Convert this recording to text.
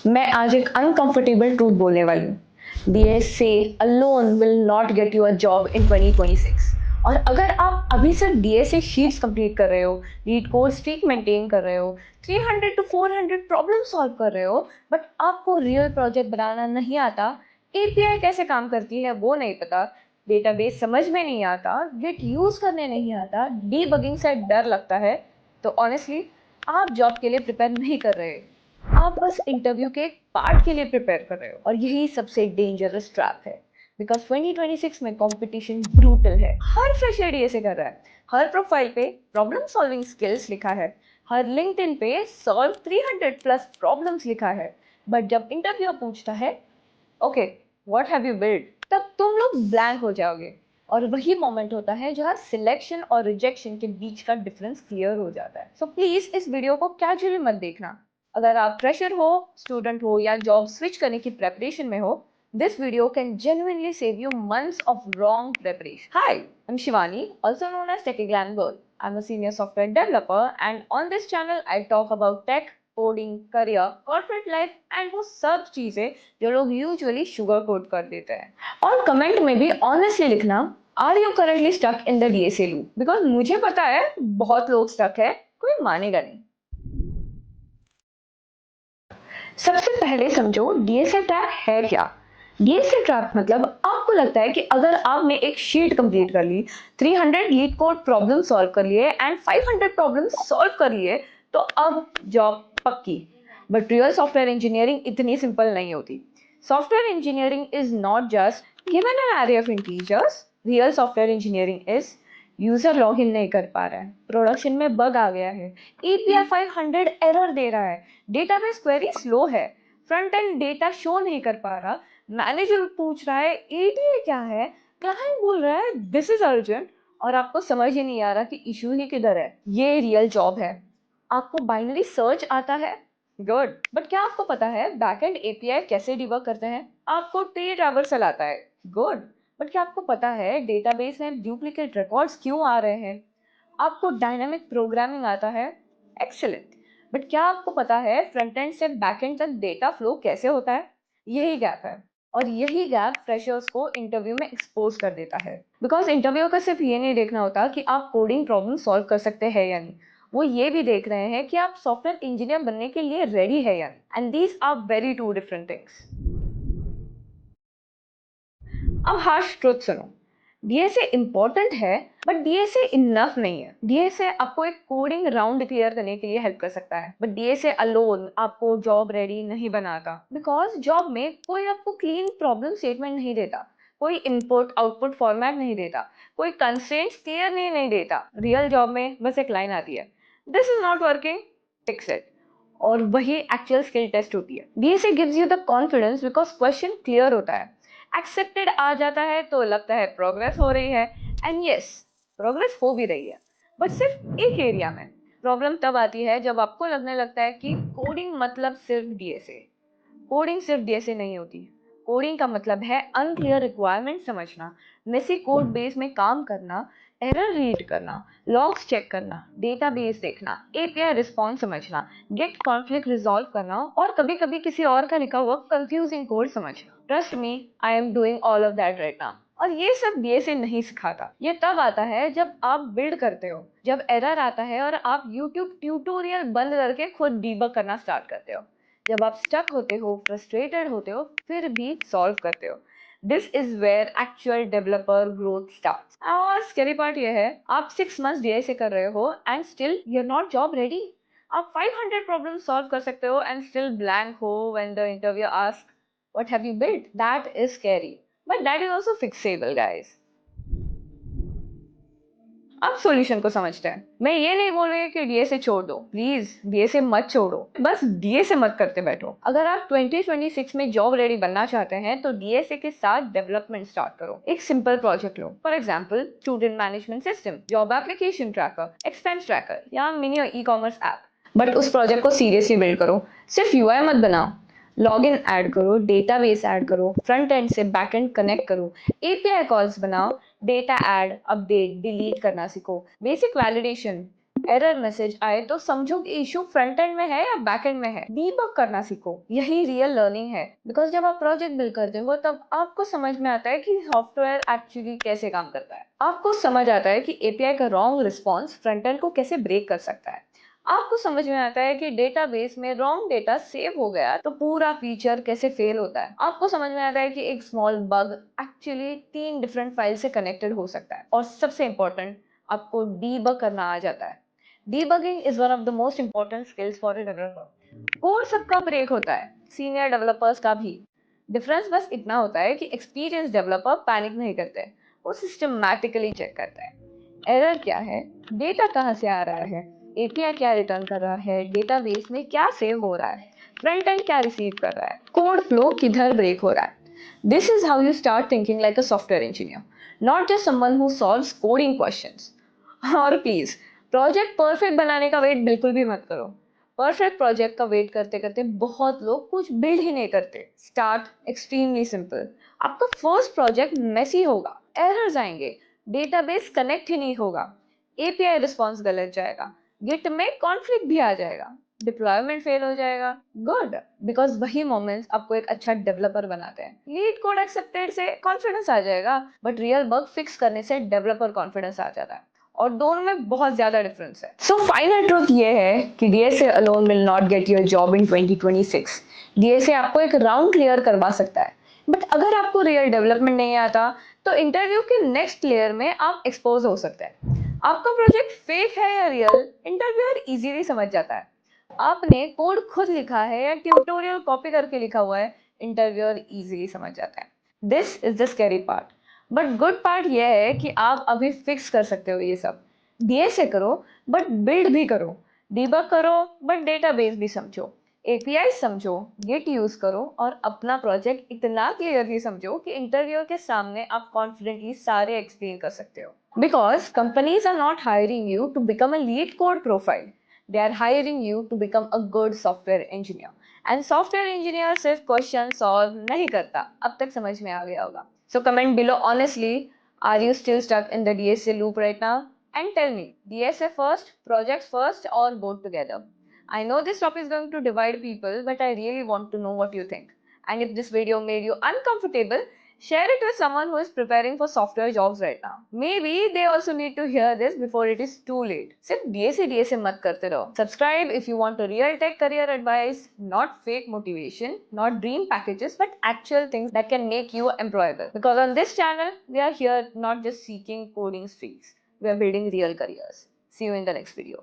मैं आज एक अनकंफर्टेबल ट्रूथ बोलने वाली हूँ। DSA alone will not get you a job in 2026। और अगर आप अभी सिर्फ डीएसए शीट्स कंप्लीट कर रहे हो, लीड कोड स्ट्रीक मेंटेन कर रहे हो, 300 टू 400 प्रॉब्लम सॉल्व कर रहे हो, बट आपको रियल प्रोजेक्ट बनाना नहीं आता, एपीआई कैसे काम करती है वो नहीं पता, डेटाबेस समझ में नहीं आता, गिट यूज करने नहीं आता, डीबगिंग से डर लगता है, तो ऑनेस्टली आप जॉब के लिए प्रिपेयर नहीं कर रहे। आप बस इंटरव्यू के एक पार्ट के लिए प्रिपेयर कर रहे हो, और यही सबसे डेंजरस ट्रैप है। बिकॉज 2026 में कंपटीशन ब्रूटल है। हर फ्रेशर डीएसए कर रहा है, हर प्रोफाइल पे प्रॉब्लम सॉल्विंग स्किल्स लिखा है, हर लिंक्डइन पे सॉल्व 300 प्लस प्रॉब्लम्स लिखा है, बट जब इंटरव्यू पूछता है okay what have you build, तब तुम लोग ब्लैंक हो जाओगे। और वही मोमेंट होता है जहाँ सिलेक्शन और रिजेक्शन के बीच का डिफरेंस क्लियर हो जाता है। सो प्लीज इस वीडियो को कैजुअली मत देखना। अगर आप फ्रेशर हो, स्टूडेंट हो, या जॉब स्विच करने की प्रेपरेशन में हो, this video can genuinely save you months of wrong preparation. Hi, I'm Shivani, also known as Techie Glam Girl. I'm a senior software developer, and on this channel I talk about tech, coding, career, corporate life and वो सब चीजें जो लोग usually sugar coat कर देते हैं। और comment में भी ऑनेस्टली लिखना, are you currently stuck in the DSA loop? Because मुझे पता है बहुत लोग स्टक है, कोई मानेगा नहीं। सबसे पहले समझो डीएसए ट्रैप है क्या। डीएसए ट्रैप मतलब आपको लगता है कि अगर आपने एक शीट कंप्लीट कर ली, 300 लीड कोड प्रॉब्लम सॉल्व कर लिए एंड 500 प्रॉब्लम सॉल्व कर लिए, तो अब जॉब पक्की। बट रियल सॉफ्टवेयर इंजीनियरिंग इतनी सिंपल नहीं होती। Software engineering is not just given an array of integers. Real software engineering is user login नहीं कर पा रहा है, प्रोडक्शन में बग आ गया है, एपीआई 500 एरर दे रहा है, डेटाबेस क्वेरी स्लो है, फ्रंट एंड डेटा शो नहीं कर पा रहा, मैनेजर पूछ रहा है एटीए क्या है, क्लाइंट बोल रहा है दिस इज अर्जेंट, और आपको समझ ही नहीं आ रहा कि इशू ही किधर है। ये रियल जॉब है। आपको बाइनरी सर्च आता है, गुड, बट क्या आपको पता है बैकएंड एपीआई कैसे डिबग करते हैं? आपको ट्री ट्रैवर्सल आता है, गुड, बट क्या आपको पता है डेटाबेस में डुप्लीकेट रिकॉर्ड्स क्यों आ रहे हैं? आपको डायनामिक प्रोग्रामिंग आता है, एक्सेलेंट, बट क्या आपको पता है फ्रंट एंड से बैक एंड तक डेटा फ्लो कैसे होता है? यही गैप है। और यही गैप फ्रेशर्स को इंटरव्यू में एक्सपोज कर देता है। बिकॉज इंटरव्यू का सिर्फ ये नहीं देखना होता कि आप कोडिंग प्रॉब्लम सॉल्व कर सकते हैं या नहीं, वो ये भी देख रहे हैं कि आप सॉफ्टवेयर इंजीनियर बनने के लिए रेडी है या नहीं, and these are very two different things. अब हार्श ट्रुथ सुनो, डीएसए इंपॉर्टेंट है, बट डीएसए इनफ नहीं है। डीएसए आपको एक कोडिंग राउंड क्लियर करने के लिए हेल्प कर सकता है, बट डीएसए अलोन आपको जॉब रेडी नहीं बनाता। बिकॉज जॉब में कोई आपको क्लीन प्रॉब्लम स्टेटमेंट नहीं देता, कोई इनपुट आउटपुट फॉर्मेट नहीं देता, कोई कंस्ट्रेंट्स क्लियर नहीं देता। रियल जॉब में बस एक लाइन आती है, this is not working, fix it. और वही एक्चुअल स्किल टेस्ट होती है। DSA gives you the confidence because question clear होता है, एक्सेप्टेड आ जाता है तो लगता है प्रोग्रेस हो रही है, एंड यस, प्रोग्रेस हो भी रही है, बट सिर्फ एक एरिया में। प्रॉब्लम तब आती है जब आपको लगने लगता है कि कोडिंग मतलब सिर्फ डीएसए। कोडिंग सिर्फ डीएसए नहीं होती। कोडिंग का मतलब है अनक्लियर रिक्वायरमेंट समझना, मेसी कोड बेस में काम करना, एरर रीड करना, लॉग्स चेक करना, डेटाबेस देखना, एपीआई रिस्पॉन्स समझना, गेट कॉन्फ्लिक्ट रिजॉल्व करना, और कभी कभी किसी और का लिखा हुआ कंफ्यूजिंग कोड समझना। Trust me, I am doing all of that right now. और ये सब डीएसए नहीं सिखाता। ये तब आता है जब आप बिल्ड करते हो, जब एरर आता है और आप यूट्यूब ट्यूटोरियल बंद करके खुद डीबग करना स्टार्ट करते हो, जब आप स्टक होते हो, फ्रस्ट्रेटेड होते हो, फिर भी सॉल्व करते हो। This is where actual developer growth starts. और स्कैरी पार्ट ये है, आप 6 मंथ्स डीआईसे कर रहे हो and still you are not job ready. आप 500 प्रॉब्लम सॉल्व कर सकते हो एंड स्टिल ब्लैंक हो when the interview ask what have you built. That is scary, but that is also fixable guys. अब solution को समझते हैं। मैं ये नहीं बोल रही कि डीएसए छोड़ दो, प्लीज डीएसए मत छोड़ो, बस डीएसए मत करते बैठो। अगर आप 2026 में जॉब रेडी बनना चाहते हैं तो डीएसए के साथ डेवलपमेंट स्टार्ट करो। एक सिंपल प्रोजेक्ट लो, for example student management system, job application tracker, expense tracker, या mini e commerce app. But उस प्रोजेक्ट को सीरियसली बिल्ड करो, सिर्फ यूआई मत बनाओ। लॉगिन ऐड करो, डेटाबेस ऐड करो, फ्रंट एंड से बैक एंड कनेक्ट करो, एपीआई कॉल्स बनाओ, डेटा ऐड अपडेट डिलीट करना सीखो, बेसिक वैलिडेशन, एरर मैसेज आए तो समझो कि इशू फ्रंट एंड में है या बैक एंड में है। डीबग करना सीखो, यही रियल लर्निंग है। बिकॉज जब आप प्रोजेक्ट बिल्ड करते हो तब आपको समझ में आता है कि सॉफ्टवेयर एक्चुअली कैसे काम करता है। आपको समझ आता है कि एपीआई का रॉन्ग रिस्पॉन्स फ्रंट एंड को कैसे ब्रेक कर सकता है। आपको समझ में आता है कि डेटाबेस में रॉन्ग डेटा सेव हो गया तो पूरा फीचर कैसे फेल होता है। आपको समझ में आता है कि एक small bug actually 3 different file से कनेक्टेड हो सकता है। और सबसे इंपॉर्टेंट, आपको डीबग करना आ जाता है। Debugging is one of the most important skills for a developer. Code सबका ब्रेक होता है, सीनियर डेवलपर्स का भी। डिफरेंस बस इतना होता है कि एक्सपीरियंस डेवलपर पैनिक नहीं करते, वो सिस्टमैटिकली चेक करता है एरर क्या है, डेटा कहाँ से आ रहा है, एपीआई क्या रिटर्न कर रहा है, डेटाबेस में क्या सेव हो रहा है, फ्रंट एंड क्या रिसीव कर रहा है, कोड फ्लो किधर ब्रेक हो रहा है। This is how you start thinking like a software engineer, not just someone who solves coding questions. और प्लीज, प्रोजेक्ट परफेक्ट बनाने का वेट बिल्कुल भी मत करो। परफेक्ट प्रोजेक्ट का वेट करते करते बहुत लोग कुछ बिल्ड ही नहीं करते। Start extremely simple. आपका फर्स्ट प्रोजेक्ट मेसी होगा, एरर्स आएंगे, डेटाबेस कनेक्ट ही नहीं होगा, एपीआई रिस्पॉन्स गलत जाएगा, गिट में कॉन्फ्लिक्ट भी आ जाएगा, डिप्लॉयमेंट फेल हो जाएगा। गुड, बिकॉज वही मोमेंट्स आपको एक अच्छा डेवलपर बनाते हैं। लीड कोड एक्सेप्टेड से कॉन्फिडेंस आ जाएगा, बट रियल बग फिक्स करने से डेवलपर कॉन्फिडेंस आ जाता है। और दोनों में बहुत ज्यादा डिफरेंस है। सो फाइनल ट्रुथ ये है कि DSA alone will not get your job in 2026। DSA आपको एक राउंड क्लियर करवा सकता है, बट अगर आपको रियल डेवलपमेंट नहीं आता तो इंटरव्यू के नेक्स्ट लेयर में आप एक्सपोज हो सकते हैं। आपका प्रोजेक्ट फेक है या रियल, इंटरव्यूअर इजीली समझ जाता है। आपने कोड खुद लिखा है या ट्यूटोरियल कॉपी करके लिखा हुआ है, इंटरव्यूअर इजीली समझ जाता है। This is the scary part, but good part यह है कि आप अभी फिक्स कर सकते हो ये सब। डीएसए करो बट बिल्ड भी करो, डीबग करो बट डेटाबेस भी समझो, एपीआई समझो, गिट यूज करो और अपना प्रोजेक्ट इतना क्लियरली समझो कि इंटरव्यू के सामने आप कॉन्फिडेंटली सारे एक्सप्लेन कर सकते हो। Because companies are not hiring you to become a LeetCode profile, they are hiring you to become a good software engineer. And software engineer सिर्फ क्वेश्चन सॉल्व नहीं करता, अब तक समझ में आ गया होगा। So comment below honestly, are you still stuck in the DSA loop right now? And tell me, DSA first, projects first, or both together? I know this topic is going to divide people, but I really want to know what you think. And if this video made you uncomfortable, share it with someone who is preparing for software jobs right now. Maybe they also need to hear this before it is too late. सिर्फ DSA मत करते रहो. Subscribe if you want a real tech career advice, not fake motivation, not dream packages, but actual things that can make you employable. Because on this channel, we are here not just seeking coding streaks. We are building real careers. See you in the next video.